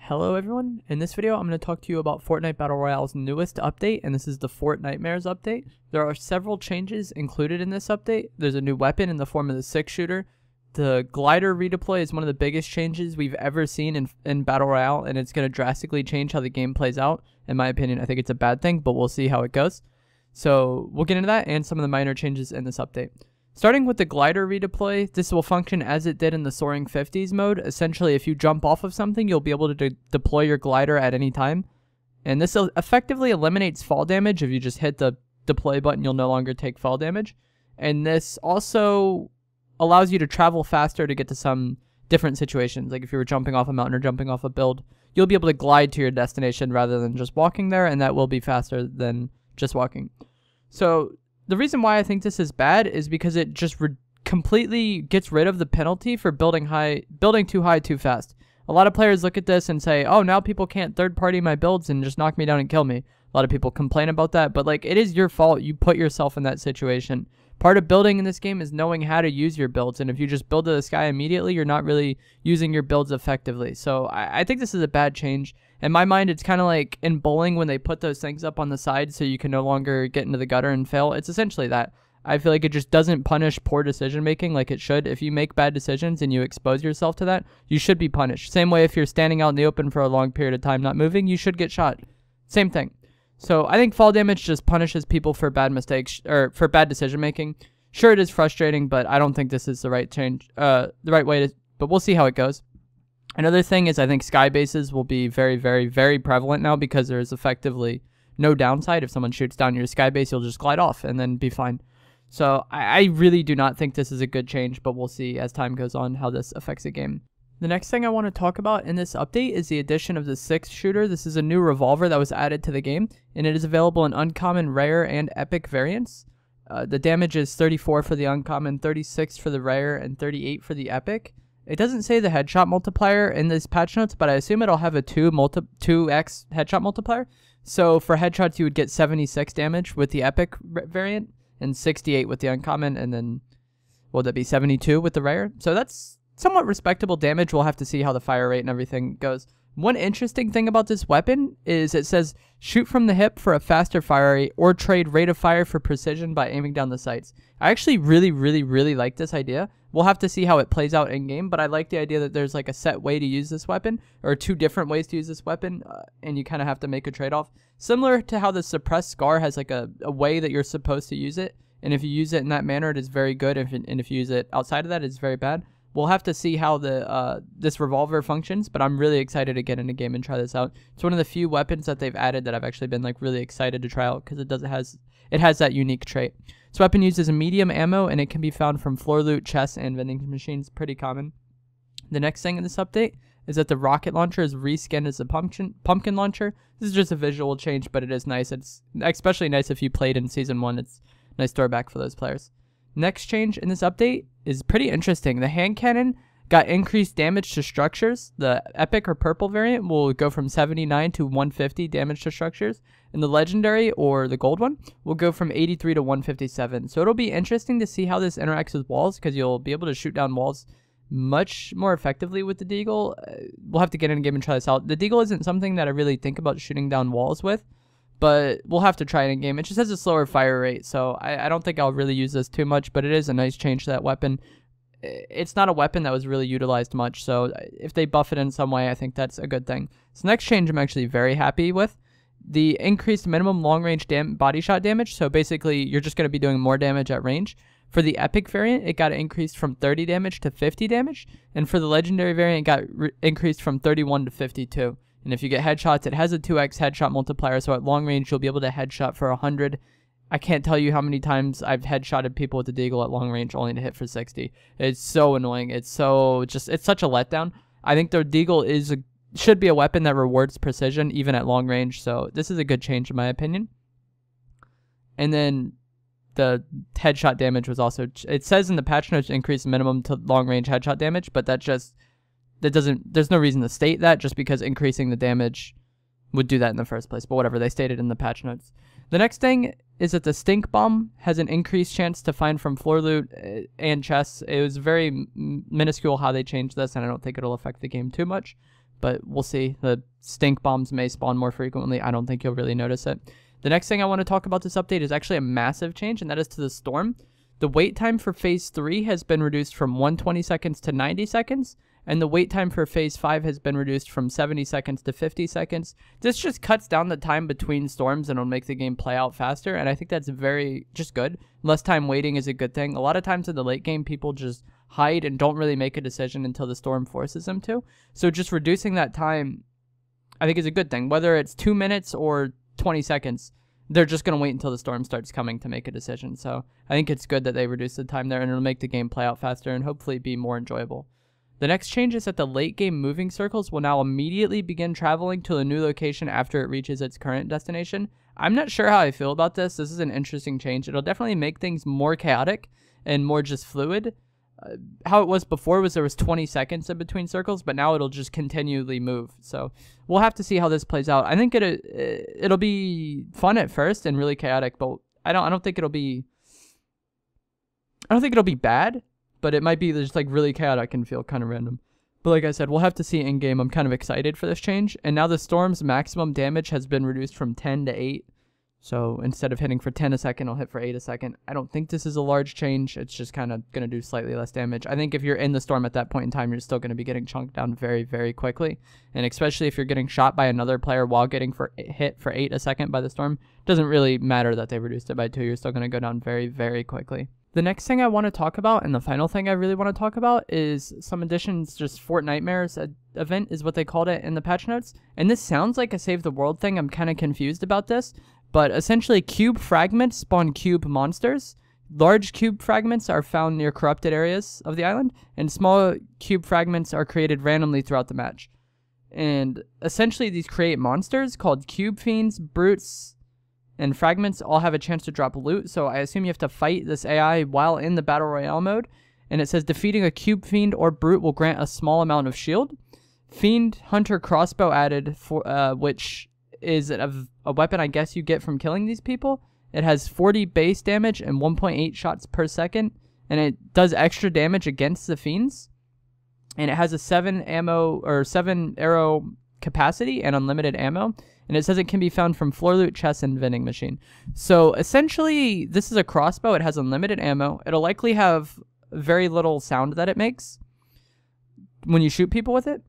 Hello everyone, in this video I'm going to talk to you about Fortnite Battle Royale's newest update, and this is the Fortnitemares update. There are several changes included in this update. There's a new weapon in the form of the 6-shooter. The glider redeploy is one of the biggest changes we've ever seen in Battle Royale, and it's going to drastically change how the game plays out. In my opinion, I think it's a bad thing, but we'll see how it goes. So we'll get into that and some of the minor changes in this update. Starting with the glider redeploy, this will function as it did in the soaring 50s mode. Essentially, if you jump off of something, you'll be able to deploy your glider at any time. And this effectively eliminates fall damage. If you just hit the deploy button, you'll no longer take fall damage. And this also allows you to travel faster to get to some different situations. Like if you were jumping off a mountain or jumping off a build, you'll be able to glide to your destination rather than just walking there, and that will be faster than just walking. So the reason why I think this is bad is because it just completely gets rid of the penalty for building too high too fast. A lot of players look at this and say, oh, now people can't third-party my builds and just knock me down and kill me. A lot of people complain about that, but like, it is your fault. You put yourself in that situation. Part of building in this game is knowing how to use your builds, and if you just build to the sky immediately, you're not really using your builds effectively. So I think this is a bad change. In my mind, it's kind of like in bowling when they put those things up on the side so you can no longer get into the gutter and fail. It's essentially that. I feel like it just doesn't punish poor decision making like it should. If you make bad decisions and you expose yourself to that, you should be punished. Same way if you're standing out in the open for a long period of time not moving, you should get shot. Same thing. So I think fall damage just punishes people for bad mistakes or for bad decision making. Sure, it is frustrating, but I don't think this is the right change, the right way to. But we'll see how it goes. Another thing is I think sky bases will be very, very, very prevalent now because there is effectively no downside. If someone shoots down your sky base, you'll just glide off and then be fine. So I really do not think this is a good change, but we'll see as time goes on how this affects the game. The next thing I want to talk about in this update is the addition of the 6-shooter. This is a new revolver that was added to the game, and it is available in uncommon, rare, and epic variants. The damage is 34 for the uncommon, 36 for the rare, and 38 for the epic. It doesn't say the headshot multiplier in this patch notes, but I assume it'll have a 2x headshot multiplier. So for headshots, you would get 76 damage with the epic variant and 68 with the uncommon, and then will that be 72 with the rare? So that's somewhat respectable damage. We'll have to see how the fire rate and everything goes. One interesting thing about this weapon is it says shoot from the hip for a faster fire rate or trade rate of fire for precision by aiming down the sights. I actually really like this idea. We'll have to see how it plays out in game, but I like the idea that there's like a set way to use this weapon, or two different ways to use this weapon, and you kind of have to make a trade-off. Similar to how the suppressed scar has like a way that you're supposed to use it, and if you use it in that manner, it is very good, and if you use it outside of that, it's very bad. We'll have to see how this revolver functions, but I'm really excited to get in a game and try this out. It's one of the few weapons that they've added that I've actually been like really excited to try out because it has that unique trait. This weapon uses a medium ammo, and it can be found from floor loot, chests, and vending machines. Pretty common. The next thing in this update is that the rocket launcher is reskinned as a pumpkin launcher. This is just a visual change, but it is nice. It's especially nice if you played in Season 1. It's a nice throwback for those players. Next change in this update is pretty interesting. The hand cannon got increased damage to structures. The epic or purple variant will go from 79 to 150 damage to structures, and the legendary or the gold one will go from 83 to 157. So it'll be interesting to see how this interacts with walls, because you'll be able to shoot down walls much more effectively with the deagle. We'll have to get in a game and try this out. The deagle isn't something that I really think about shooting down walls with, but we'll have to try it in game. It just has a slower fire rate, so I don't think I'll really use this too much, but it is a nice change to that weapon. It's not a weapon that was really utilized much, so if they buff it in some way, I think that's a good thing. So next change I'm actually very happy with. The increased minimum long-range body shot damage, so basically you're just going to be doing more damage at range. For the epic variant, it got increased from 30 damage to 50 damage, and for the legendary variant, it got increased from 31 to 52. And if you get headshots, it has a 2x headshot multiplier, so at long range, you'll be able to headshot for 100. I can't tell you how many times I've headshotted people with the deagle at long range only to hit for 60. It's so annoying. It's such a letdown. I think the deagle should be a weapon that rewards precision even at long range, so this is a good change in my opinion. And then the headshot damage was also, it says in the patch notes increase minimum to long range headshot damage, but there's no reason to state that just because increasing the damage would do that in the first place, but whatever, they stated in the patch notes. The next thing is that the stink bomb has an increased chance to find from floor loot and chests. It was very minuscule how they changed this, and I don't think it'll affect the game too much. but we'll see. The stink bombs may spawn more frequently. I don't think you'll really notice it. The next thing I want to talk about this update is actually a massive change, and that is to the storm. The wait time for Phase 3 has been reduced from 120 seconds to 90 seconds, and the wait time for Phase 5 has been reduced from 70 seconds to 50 seconds. This just cuts down the time between storms and it'll make the game play out faster, and I think that's very just good. Less time waiting is a good thing. A lot of times in the late game, people just hide and don't really make a decision until the storm forces them to. So just reducing that time, I think, is a good thing. Whether it's 2 minutes or 20 seconds, they're just going to wait until the storm starts coming to make a decision. So I think it's good that they reduce the time there, and it'll make the game play out faster and hopefully be more enjoyable. The next change is that the late game moving circles will now immediately begin traveling to a new location after it reaches its current destination. I'm not sure how I feel about this. This is an interesting change. It'll definitely make things more chaotic and more just fluid. How it was before was there was 20 seconds in between circles, but now it'll just continually move. So we'll have to see how this plays out. I think it'll be fun at first and really chaotic, but I don't think it'll be bad, but it might be just like really chaotic and feel kind of random. But like I said, we'll have to see in game. I'm kind of excited for this change. And now the storm's maximum damage has been reduced from 10 to 8. So instead of hitting for 10 a second, I'll hit for 8 a second. I don't think this is a large change. It's just kind of going to do slightly less damage. I think if you're in the storm at that point in time, you're still going to be getting chunked down very, very quickly. And especially if you're getting shot by another player while getting hit for 8 a second by the storm, it doesn't really matter that they reduced it by 2. You're still going to go down very, very quickly. The next thing I want to talk about, and the final thing I really want to talk about, is some additions. Just Fortnitemares event is what they called it in the patch notes. And this sounds like a Save the World thing. I'm kind of confused about this. But essentially, cube fragments spawn cube monsters. Large cube fragments are found near corrupted areas of the island, and small cube fragments are created randomly throughout the match. And essentially, these create monsters called cube fiends, brutes, and fragments all have a chance to drop loot. So I assume you have to fight this AI while in the Battle Royale mode. And it says defeating a cube fiend or brute will grant a small amount of shield. Fiend Hunter crossbow added, for which is a weapon I guess you get from killing these people. It has 40 base damage and 1.8 shots per second, and it does extra damage against the fiends. And it has a 7 arrow capacity and unlimited ammo. And it says it can be found from floor loot, chests, and vending machine. So essentially, this is a crossbow. It has unlimited ammo. It'll likely have very little sound that it makes when you shoot people with it.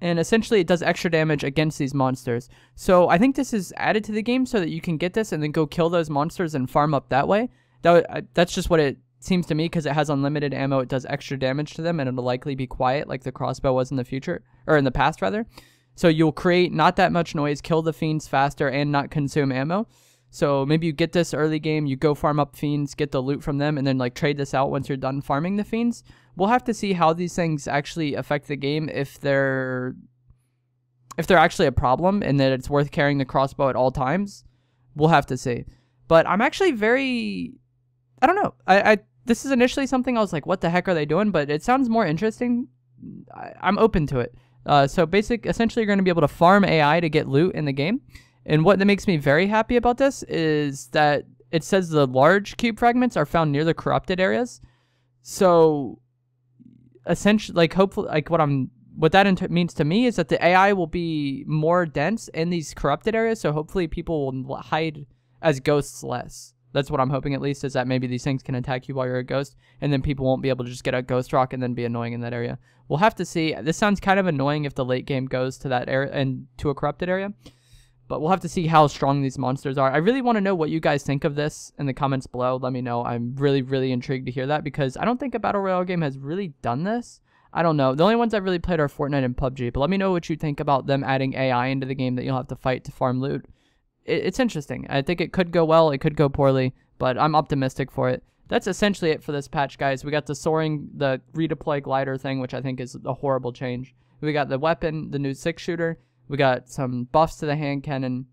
And essentially, it does extra damage against these monsters. So I think this is added to the game so that you can get this and then go kill those monsters and farm up that way. That's just what it seems to me, because it has unlimited ammo. It does extra damage to them, and it'll likely be quiet like the crossbow was in the future, or in the past rather. So you'll create not that much noise, kill the fiends faster, and not consume ammo. So maybe you get this early game, you go farm up fiends, get the loot from them, and then like trade this out once you're done farming the fiends. We'll have to see how these things actually affect the game, if they're actually a problem and that it's worth carrying the crossbow at all times. We'll have to see. But I'm actually I don't know. This is initially something I was like, what the heck are they doing? But it sounds more interesting. I'm open to it. So essentially you're going to be able to farm AI to get loot in the game. And what that makes me very happy about this is that it says the large cube fragments are found near the corrupted areas. So essentially, like, hopefully, like what that means to me is that the AI will be more dense in these corrupted areas. So hopefully people will hide as ghosts less. That's what I'm hoping, at least, is that maybe these things can attack you while you're a ghost, and then people won't be able to just get a ghost rock and then be annoying in that area. We'll have to see. This sounds kind of annoying if the late game goes to that area and to a corrupted area. But we'll have to see how strong these monsters are. I really want to know what you guys think of this in the comments below. Let me know. I'm really, really intrigued to hear that, because I don't think a Battle Royale game has really done this. I don't know. The only ones I've really played are Fortnite and PUBG. But let me know what you think about them adding AI into the game that you'll have to fight to farm loot. It's interesting. I think it could go well. It could go poorly. But I'm optimistic for it. That's essentially it for this patch, guys. We got the redeploy glider thing, which I think is a horrible change. We got the weapon, the new 6-shooter. We got some buffs to the hand cannon,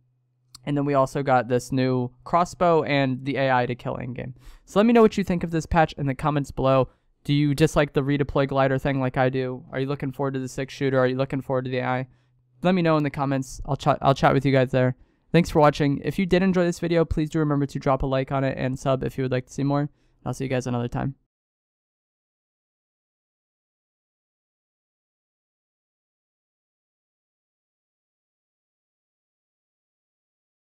and then we also got this new crossbow and the AI to kill in-game. So let me know what you think of this patch in the comments below. Do you dislike the redeploy glider thing like I do? Are you looking forward to the 6-shooter? Are you looking forward to the AI? Let me know in the comments. I'll chat with you guys there. Thanks for watching. If you did enjoy this video, please do remember to drop a like on it and sub if you would like to see more. I'll see you guys another time.